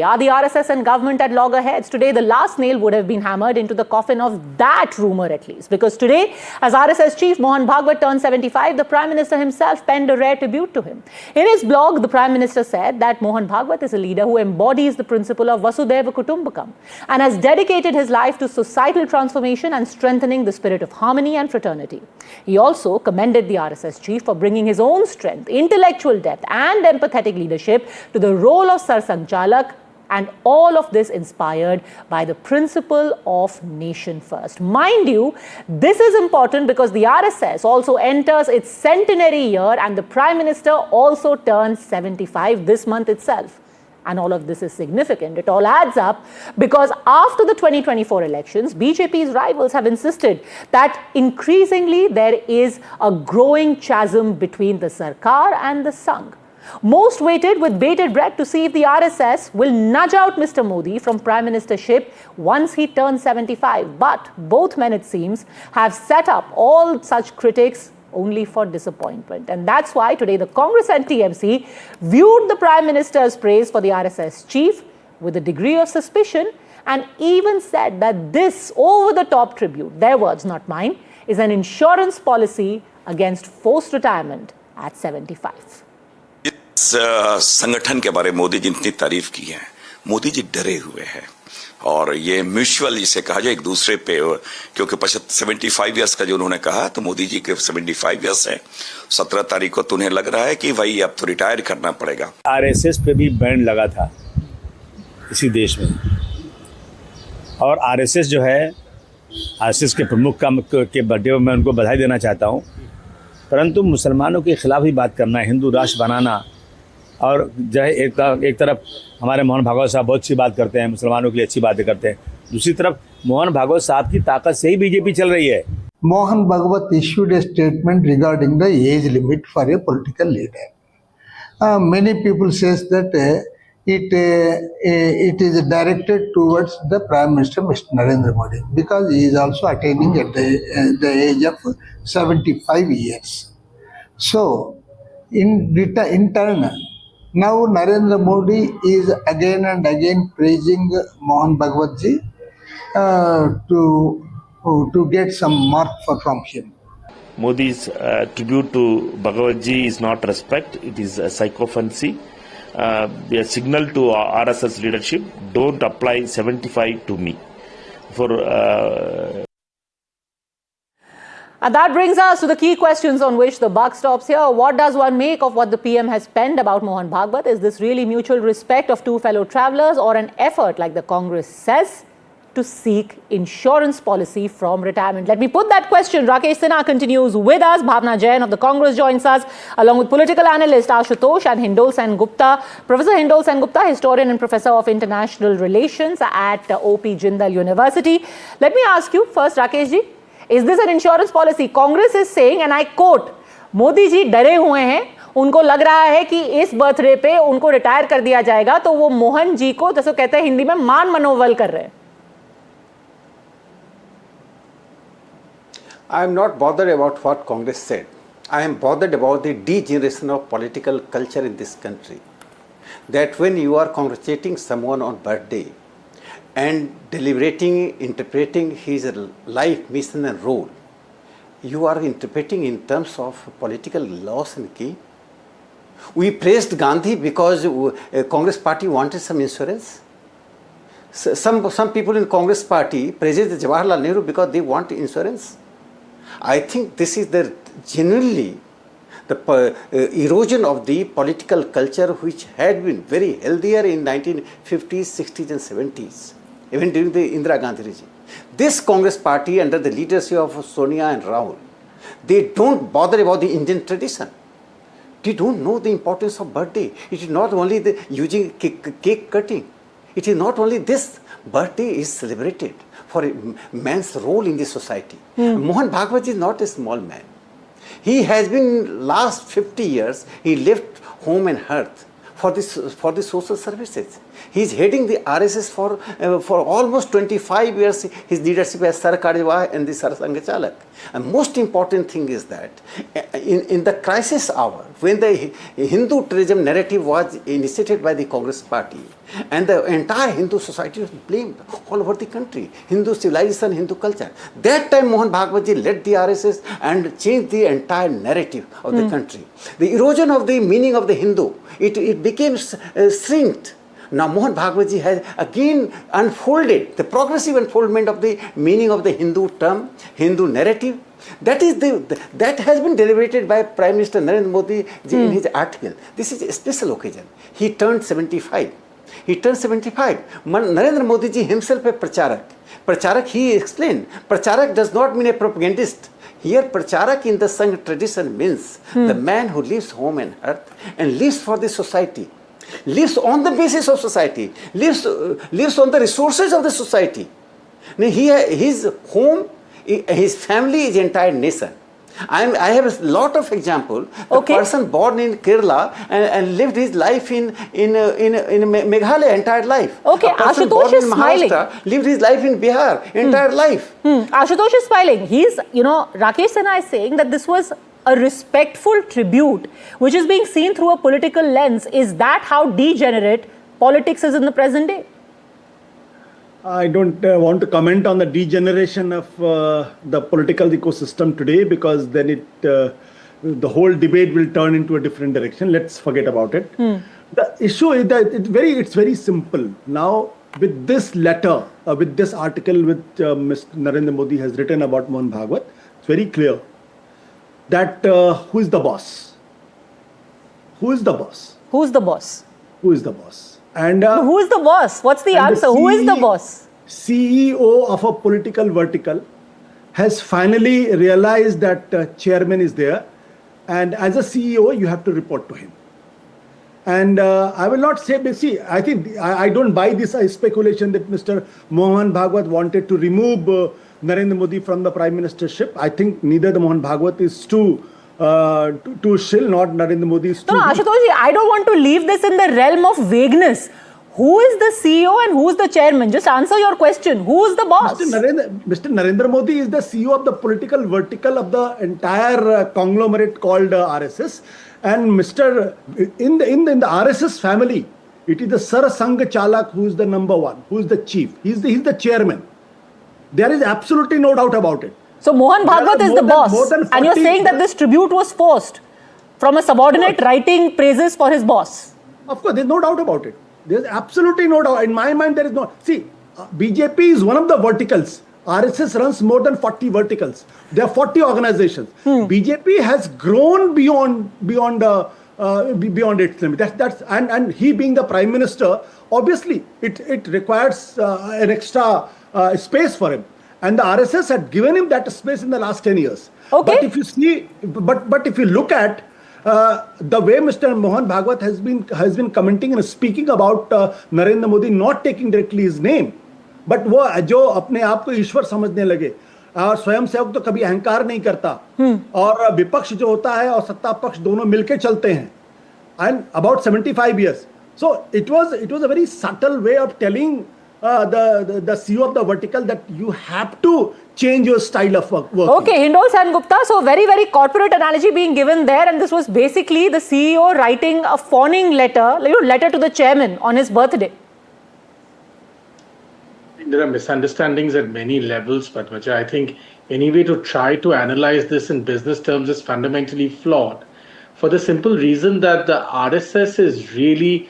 Are the RSS and government at loggerheads? Today, the last nail would have been hammered into the coffin of that rumour at least. Because today, as RSS chief Mohan Bhagwat turned 75, the Prime Minister himself penned a rare tribute to him. In his blog, the Prime Minister said that Mohan Bhagwat is a leader who embodies the principle of Vasudhaiva Kutumbakam and has dedicated his life to societal transformation and strengthening the spirit of harmony and fraternity. He also commended the RSS chief for bringing his own strength, intellectual depth and empathetic leadership to the role of Sarsanghchalak, and all of this inspired by the principle of nation first. Mind you, this is important because the RSS also enters its centenary year and the Prime Minister also turns 75 this month itself. And all of this is significant. It all adds up because after the 2024 elections, BJP's rivals have insisted that increasingly there is a growing chasm between the Sarkar and the Sangh. Most waited with bated breath to see if the RSS will nudge out Mr. Modi from Prime Ministership once he turns 75. But both men, it seems, have set up all such critics only for disappointment. And that's why today the Congress and TMC viewed the Prime Minister's praise for the RSS chief with a degree of suspicion and even said that this over-the-top tribute, their words, not mine, is an insurance policy against forced retirement at 75. संगठन के बारे में मोदी जी ने इतनी तारीफ की है। मोदी जी डरे हुए हैं और ये म्यूचुअल जिसे कहा जाए एक दूसरे पे, क्योंकि 75 इयर्स का जो उन्होंने कहा तो मोदी जी के 75 इयर्स है। 17 तारीख को तो उन्हें लग रहा है कि भाई अब तो रिटायर करना पड़ेगा। आरएसएस पे भी बैन लगा था इसी देश में और आरएसएस जो है, आरएसएस के प्रमुख के बर्थडे पर मैं उनको बधाई देना चाहता हूँ, परंतु मुसलमानों के खिलाफ ही बात करना, हिंदू राष्ट्र बनाना और जो है एक तरफ हमारे मोहन भागवत साहब बहुत सी बात करते हैं, मुसलमानों के लिए अच्छी बातें करते हैं, दूसरी तरफ मोहन भागवत साहब की ताकत से ही बीजेपी चल रही है। Mohan Bhagwat issued a statement regarding the age limit for a political leader. Many people says that it is directed towards the Prime Minister, Mr. Narendra Modi, because he is also attaining at the age of 75 years. So, in turn, now Narendra Modi is again and again praising Mohan Bhagwat ji to get some mark from him. Modi's tribute to Bhagwat ji is not respect, it is a sycophancy. A signal to RSS leadership, don't apply 75 to me. And that brings us to the key questions on which the buck stops here. What does one make of what the PM has penned about Mohan Bhagwat? Is this really mutual respect of two fellow travellers or an effort, like the Congress says, to seek insurance policy from retirement? Let me put that question. Rakesh Sinha continues with us. Bhavna Jain of the Congress joins us, along with political analyst Ashutosh and Hindol Sen Gupta. Professor Hindol Sen Gupta, historian and professor of international relations at OP Jindal University. Let me ask you first, Rakesh ji, is this an insurance policy? Congress is saying, and I quote, Modi ji डरे हुए हैं, उनको लग रहा है कि इस birthday पे उनको रिटायर कर दिया जाएगा, तो वो मोहन जी को, जैसे कहते हैं हिंदी में, मान मनोबल कर रहे हैं। I am not bothered about what Congress said. I am bothered about the degeneration of political culture in this country. That when you are congratulating someone on birthday and deliberating, interpreting his life, mission and role, you are interpreting in terms of political loss and key. We praised Gandhi because Congress party wanted some insurance. Some people in Congress party praised Jawaharlal Nehru because they want insurance. I think this is genuinely the erosion of the political culture which had been very healthier in 1950s, 60s and 70s, even during the Indira Gandhi regime. This Congress party under the leadership of Sonia and Rahul, they don't bother about the Indian tradition. They don't know the importance of birthday. It is not only the using cake cutting. It is not only this. Birthday is celebrated for a man's role in the society. Mohan Bhagwat is not a small man. He has been last 50 years, he left home and hearth for the social services. He's heading the RSS for almost 25 years. His leadership as Sarkar and the Sarsanghchalak. And most important thing is that in the crisis hour, when the Hindu tourism narrative was initiated by the Congress party, and the entire Hindu society was blamed all over the country, Hindu civilization, Hindu culture. That time Mohan Bhagwat ji led the RSS and changed the entire narrative of the country. The erosion of the meaning of the Hindu, it became shrinked. Now Mohan Bhagwat ji has again unfolded the progressive unfoldment of the meaning of the Hindu term, Hindu narrative. That has been deliberated by Prime Minister Narendra Modi ji in his article. This is a special occasion. He turned 75. Narendra Modi ji himself a pracharak. Pracharak, he explained, pracharak does not mean a propagandist. Here, pracharak in the Sangh tradition means the man who leaves home and earth and lives for the society, lives on the basis of society, lives on the resources of the society. His home, his family is entire nation. I have a lot of examples. The person born in Kerala and lived his life in Meghalaya entire life. Okay, a person Ashutosh born is in smiling. Maharashtra lived his life in Bihar entire life. Ashutosh is smiling. Rakesh Sinha is saying that this was a respectful tribute, which is being seen through a political lens. Is that how degenerate politics is in the present day? I don't want to comment on the degeneration of the political ecosystem today, because then the whole debate will turn into a different direction. Let's forget about it. The issue is that it's very simple. Now, with this letter, with this article which Mr. Narendra Modi has written about Mohan Bhagwat, it's very clear that who is the boss? Who is the boss? Who's the boss? Who is the boss? And who is the boss? What's the answer? Who is the boss? CEO of a political vertical has finally realized that chairman is there, and as a CEO you have to report to him. And I will not say, see, I think I don't buy this speculation that Mr. Mohan Bhagwat wanted to remove Narendra Modi from the prime ministership. I think neither the Mohan Bhagwat is too shill, not Narendra Modi is too. No, Ashutosh, I don't want to leave this in the realm of vagueness. Who is the CEO and who is the chairman? Just answer your question. Who is the boss? Mr. Narendra Modi is the CEO of the political vertical of the entire conglomerate called RSS. And in the RSS family, it is the Sarsanghchalak who is the number one, who is the chief. He's the chairman. There is absolutely no doubt about it. So Mohan Bhagwat is the boss, and you're saying that this tribute was forced from a subordinate writing praises for his boss. Of course, there's no doubt about it. There's absolutely no doubt. In my mind, there is no... See, BJP is one of the verticals. RSS runs more than 40 verticals. There are 40 organizations. BJP has grown beyond its limit. And he being the prime minister, obviously, it requires an extra space for him. And the RSS had given him that space in the last 10 years. Okay. But if you see, but if you look at the way Mr. Mohan Bhagwat has been commenting and speaking about Narendra Modi not taking directly his name, but वो जो अपने आप को ईश्वर समझने लगे और स्वयं सेवक तो कभी अहंकार नहीं करता और विपक्ष जो होता है और सत्ता पक्ष दोनों मिलके चलते हैं, and about 75 years. So it was a very subtle way of telling the CEO of the vertical that you have to change your style of work. Okay, Hindol Sengupta. So very, very corporate analogy being given there, and this was basically the CEO writing a fawning letter to the chairman on his birthday. There are misunderstandings at many levels, Padmaja. I think any way to try to analyze this in business terms is fundamentally flawed, for the simple reason that the RSS is really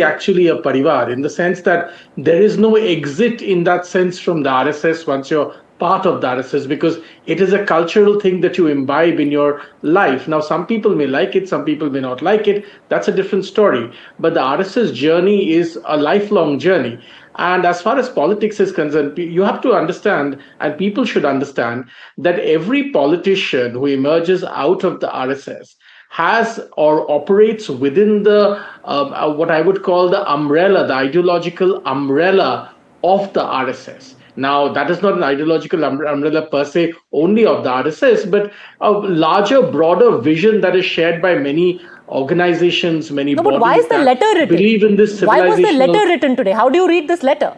actually a parivar, in the sense that there is no exit in that sense from the RSS once you're part of the RSS, because it is a cultural thing that you imbibe in your life. Now, some people may like it, some people may not like it. That's a different story. But the RSS journey is a lifelong journey. And as far as politics is concerned, you have to understand, and people should understand, that every politician who emerges out of the RSS has or operates within the what I would call the umbrella, the ideological umbrella of the RSS. Now, that is not an ideological umbrella per se only of the RSS, but a larger, broader vision that is shared by many organizations, many No, but bodies why is the that letter written? believe in this Why was the civilizational- letter written today? How do you read this letter?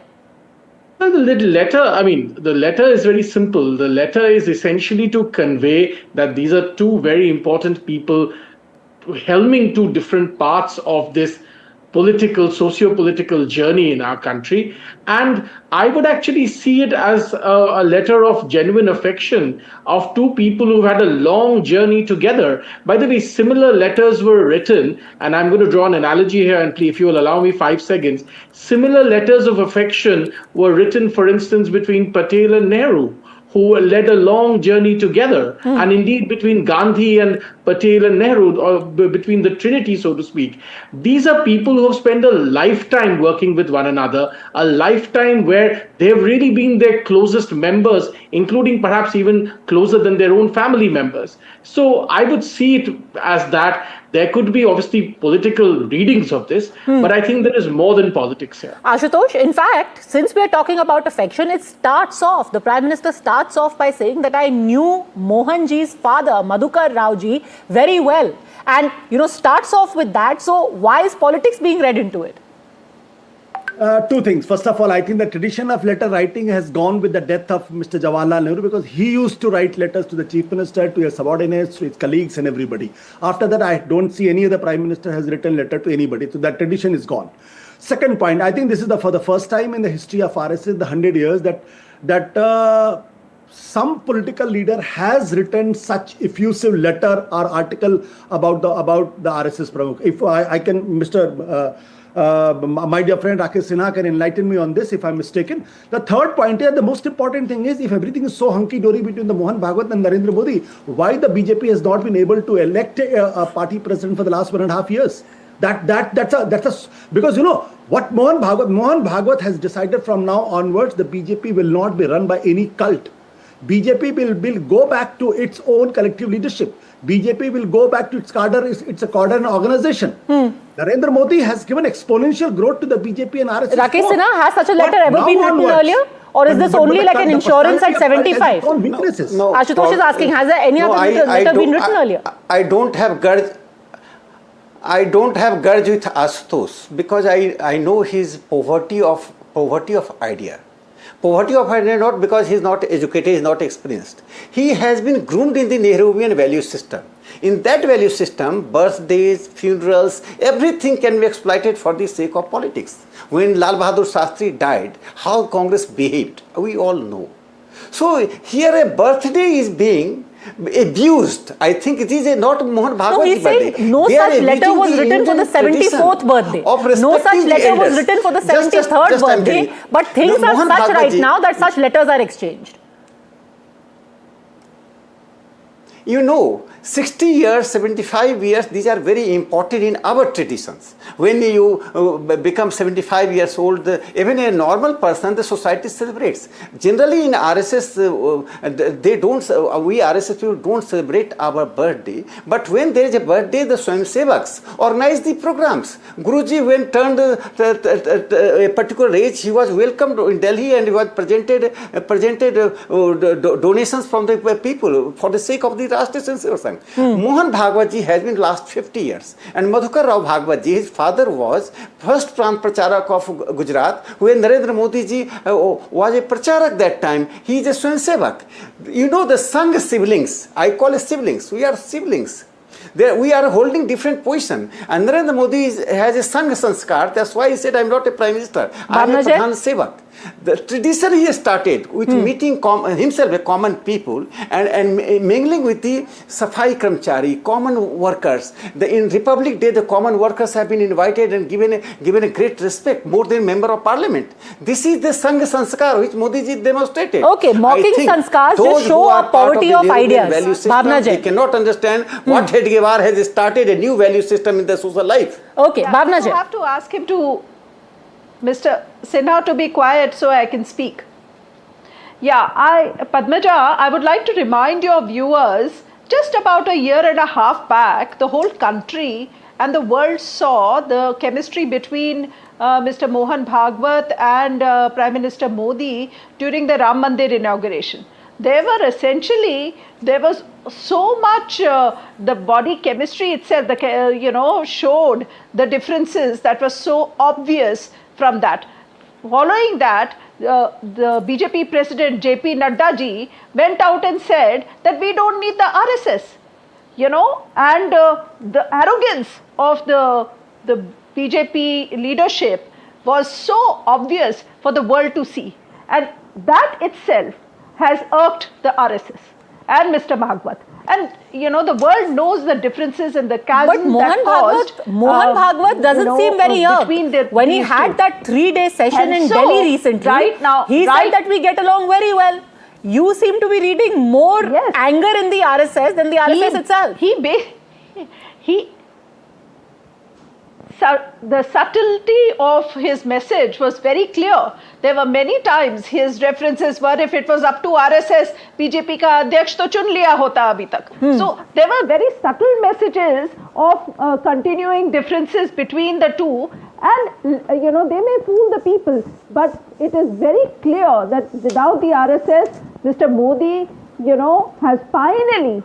Well, the letter, I mean, the letter is very simple. The letter is essentially to convey that these are two very important people helming two different parts of this political, socio-political journey in our country. And I would actually see it as a letter of genuine affection of two people who've had a long journey together. By the way, similar letters were written, and I'm going to draw an analogy here, and please, if you will allow me 5 seconds. Similar letters of affection were written, for instance, between Patel and Nehru, who led a long journey together, and indeed between Gandhi and Patel and Nehru, or between the Trinity, so to speak. These are people who have spent a lifetime working with one another, a lifetime where they've really been their closest members, including perhaps even closer than their own family members. So I would see it as that. There could be obviously political readings of this, but I think there is more than politics here. Ashutosh, in fact, since we are talking about affection, it starts off, the Prime Minister starts off by saying that I knew Mohanji's father, Madhukar Raoji, very well. And, starts off with that. So why is politics being read into it? Two things. First of all, I think the tradition of letter writing has gone with the death of Mr. Jawaharlal Nehru, because he used to write letters to the Chief Minister, to his subordinates, to his colleagues and everybody. After that, I don't see any other Prime Minister has written letter to anybody. So that tradition is gone. Second point, I think this is for the first time in the history of RSS, the 100 years, that some political leader has written such effusive letter or article about the RSS Pramukh. If I can, my dear friend Rakesh Sinha can enlighten me on this if I'm mistaken. The third point here, the most important thing is, if everything is so hunky-dory between the Mohan Bhagwat and Narendra Modi, why the BJP has not been able to elect a party president for the last 1.5 years? Because what Mohan Bhagwat has decided from now onwards, the BJP will not be run by any cult. BJP will go back to its own collective leadership. BJP will go back to its cadre. It's a cadre organization. Narendra Modi has given exponential growth to the BJP and RSS. Rakesh Sinha, has such a letter ever been written earlier? Or is this only like an insurance at 75? No, Ashutosh is asking, has there any other letter been written earlier? I don't have grudge with Ashutosh, because I know his poverty of idea. Poverty of idea, not because he is not educated, he is not experienced. He has been groomed in the Nehruvian value system. In that value system, birthdays, funerals, everything can be exploited for the sake of politics. When Lal Bahadur Shastri died, how Congress behaved, we all know. So here a birthday is being abused. I think it is not Mohan Bhagwat's birthday. No such letter was written for the 74th birthday. No such letter was written for the 73rd birthday. But things are such right now that such letters are exchanged. 60 years, 75 years, these are very important in our traditions. When you become 75 years old, even a normal person, the society celebrates. Generally in RSS, we RSS people don't celebrate our birthday. But when there is a birthday, the Swayamsevaks organize the programs. Guruji, when turned a particular age, he was welcomed in Delhi and he was presented donations from the people for the sake of the Rashtriya Swayamsevak Sangh. Mohan Bhagwat ji has been last 50 years, and Madhukar Rao Bhagwat ji, his father was first Pran Pracharak of Gujarat, when Narendra Modi ji was a Pracharak that time. He is a Swayamsevak. The Sangh siblings, I call it siblings, we are siblings. We are holding different position, and Narendra Modi has a Sangh Sanskar. That's why he said, I am not a Prime Minister, I am a Pradhan Sevak. The tradition he started with meeting himself a common people and mingling with the Safai Kramchari, common workers. In Republic Day, the common workers have been invited and given a great respect, more than member of parliament. This is the Sangh Sanskar which Modi ji demonstrated. Okay, mocking Sanskars just show a poverty of ideas. They cannot understand what Hedgewar has started a new value system in the social life. Okay, Bhavna ji. I have to ask him to, Mr. Sinha, to be quiet so I can speak. Padmaja, I would like to remind your viewers, just about a year and a half back, the whole country and the world saw the chemistry between Mr. Mohan Bhagwat and Prime Minister Modi during the Ram Mandir inauguration. there was so much, the body chemistry itself, showed the differences that was so obvious from that. Following that, the BJP president JP Nadda ji went out and said that we don't need the RSS, and the arrogance of the BJP leadership was so obvious for the world to see, and that itself has irked the RSS and Mr. Bhagwat. And the world knows the differences in the chasm that caused. Mohan Bhagwat doesn't seem very irked. When he had that 3-day session in Delhi recently, he said that we get along very well. You seem to be reading more anger in the RSS than the RSS itself. The subtlety of his message was very clear. There were many times his references were, if it was up to RSS, BJP ka adhyaksh to chun liya hota abhi tak. So there were very subtle messages of continuing differences between the two, and they may fool the people, but it is very clear that without the RSS, Mr. Modi, has finally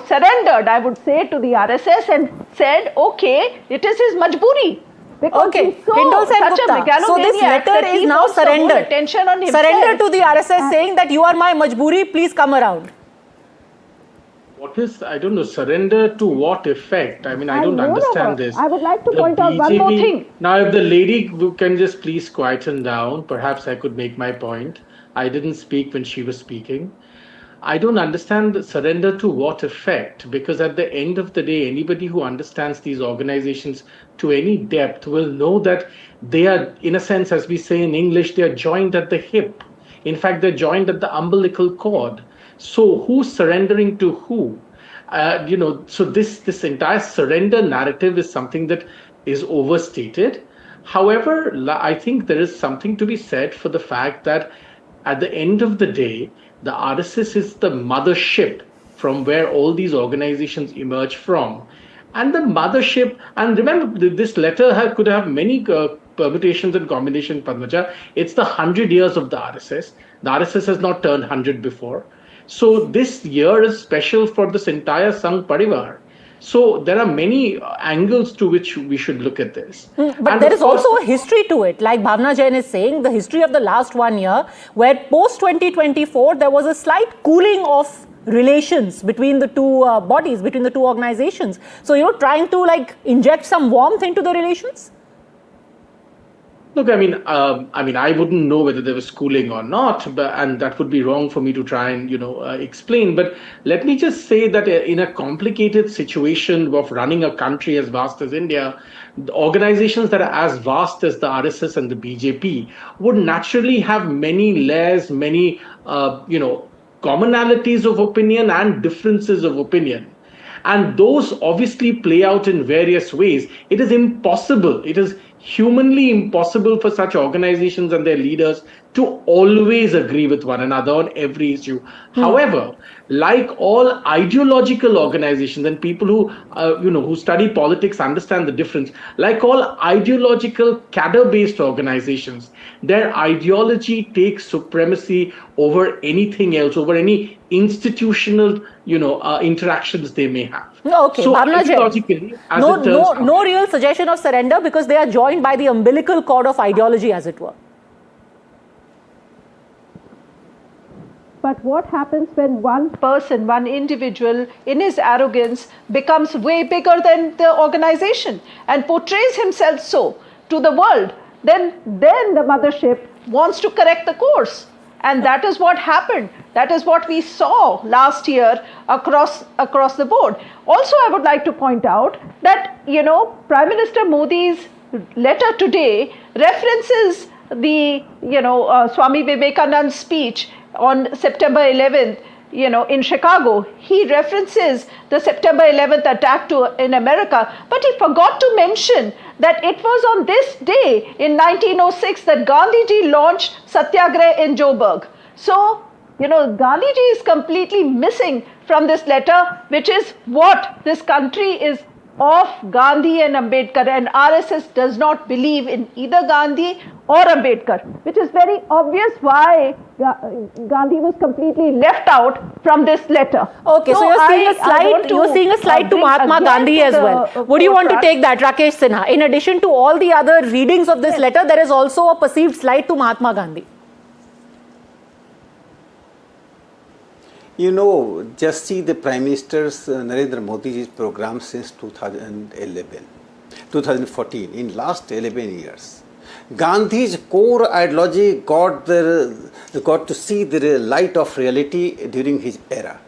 surrendered, I would say, to the RSS and said, okay, it is his majburi. Because Hindol Sen Gupta. So this letter is now surrendered. Surrender to the RSS saying that you are my majburi, please come around. What is, I don't know, surrender to what effect? I mean, I don't understand this. I would like to point out one more thing. Now, if the lady can just please quieten down, perhaps I could make my point. I didn't speak when she was speaking. I don't understand the surrender to what effect, because at the end of the day, anybody who understands these organizations to any depth will know that they are, in a sense, as we say in English, they are joined at the hip. In fact, they're joined at the umbilical cord. So who's surrendering to who? So this entire surrender narrative is something that is overstated. However, I think there is something to be said for the fact that at the end of the day, the RSS is the mothership from where all these organizations emerge from. And the mothership, and remember, this letter could have many permutations and combinations, Padmaja. It's the 100 years of the RSS. The RSS has not turned 100 before. So this year is special for this entire Sangh Parivar. So there are many angles to which we should look at this. But and there is also a history to it. Like Bhavna Jain is saying, the history of the last 1 year, where post-2024, there was a slight cooling of relations between the two bodies, between the two organizations. So, trying to inject some warmth into the relations? Look, I mean, I wouldn't know whether there was cooling or not, and that would be wrong for me to try and, explain. But let me just say that in a complicated situation of running a country as vast as India, the organizations that are as vast as the RSS and the BJP would naturally have many layers, many, commonalities of opinion and differences of opinion. And those obviously play out in various ways. It is impossible. It is humanly impossible for such organizations and their leaders to always agree with one another on every issue. However, like all ideological organizations, and people who who study politics understand the difference, like all ideological cadre-based organizations, their ideology takes supremacy over anything else, over any institutional interactions they may have. Okay, so ideologically, no real suggestion of surrender, because they are joined by the umbilical cord of ideology, as it were. But what happens when one person, one individual, in his arrogance, becomes way bigger than the organization and portrays himself so to the world? Then the mothership wants to correct the course. And that is what happened. That is what we saw last year across the board. Also, I would like to point out that, Prime Minister Modi's letter today references the, Swami Vivekananda's speech on September 11th, in Chicago. He references the September 11th attack in America, but he forgot to mention that it was on this day in 1906 that Gandhiji launched Satyagraha in Joburg. So, Gandhiji is completely missing from this letter, which is what this country is of Gandhi and Ambedkar, and RSS does not believe in either Gandhi or Ambedkar, which is very obvious why Gandhi was completely left out from this letter. Okay, so you're seeing a slight to Mahatma Gandhi as well. Would you want to take that, Rakesh Sinha? In addition to all the other readings of this letter, there is also a perceived slight to Mahatma Gandhi. You know, just see the Prime Minister's Narendra Modi's program since 2014, in last 11 years. Gandhi's core ideology got to see the light of reality during his era.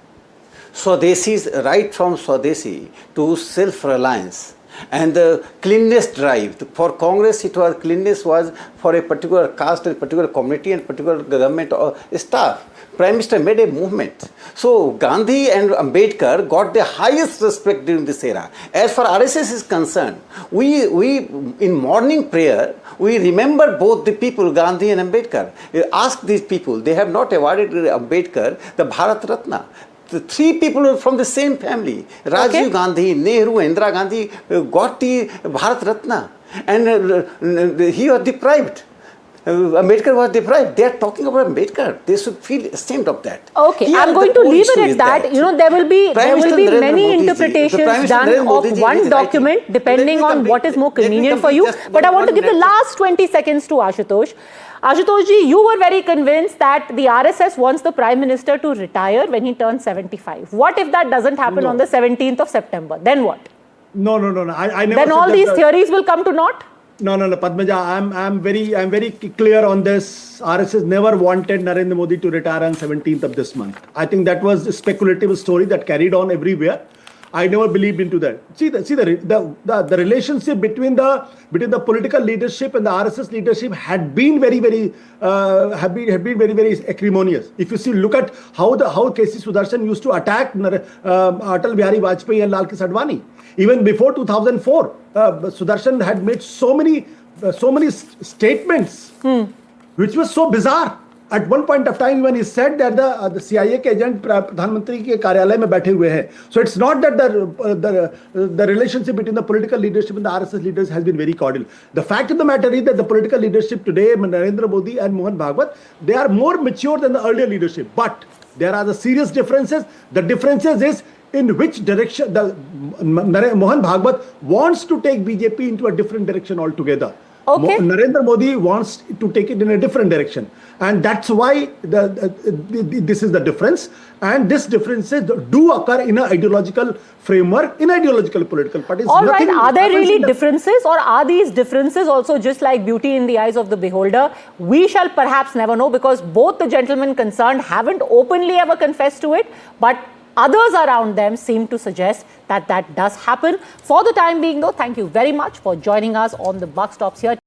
Swadesi's right from Swadesi to self-reliance and the cleanness drive. For Congress, cleanness was for a particular caste and particular community and particular government or staff. Prime Minister made a movement. So Gandhi and Ambedkar got the highest respect during this era. As far as RSS is concerned, we in morning prayer, we remember both the people, Gandhi and Ambedkar. Ask these people, they have not awarded Ambedkar the Bharat Ratna. The three people from the same family, Rajiv Gandhi, Nehru, Indira Gandhi, got the Bharat Ratna, and he was deprived. Ambedkar was deprived. They are talking about Ambedkar. They should feel ashamed of that. Okay, here I'm going to leave it at that. You know, there will be many interpretations done of one document depending on what is more convenient for you. But I want to give the last 20 seconds to Ashutosh. Ashutosh ji, you were very convinced that the RSS wants the Prime Minister to retire when he turns 75. What if that doesn't happen on the 17th of September? Then what? No. I never. Then all these theories will come to naught? No, Padmaja, I'm very clear on this. RSS never wanted Narendra Modi to retire on 17th of this month. I think that was a speculative story that carried on everywhere. I never believed into that. See the relationship between the political leadership and the RSS leadership had been very acrimonious. If you see, look at how K.C. Sudarshan used to attack Atal Bihari Vajpayee and Lal Krishna Advani. Even before 2004, Sudarshan had made so many statements which was so bizarre. At one point of time, when he said that the CIA agent Pradhanmantri ke karyalay mein baithe hue hai. So it's not that the relationship between the political leadership and the RSS leaders has been very cordial. The fact of the matter is that the political leadership today, Narendra Modi and Mohan Bhagwat, they are more mature than the earlier leadership. But there are the serious differences. The differences is in which direction Mohan Bhagwat wants to take BJP into a different direction altogether. Okay. Narendra Modi wants to take it in a different direction, and that's why this is the difference. And these differences do occur in an ideological framework, in ideological political parties. All right, are there really differences, or are these differences also just like beauty in the eyes of the beholder? We shall perhaps never know, because both the gentlemen concerned haven't openly ever confessed to it, but others around them seem to suggest that that does happen. For the time being though, thank you very much for joining us on The Buck Stops Here.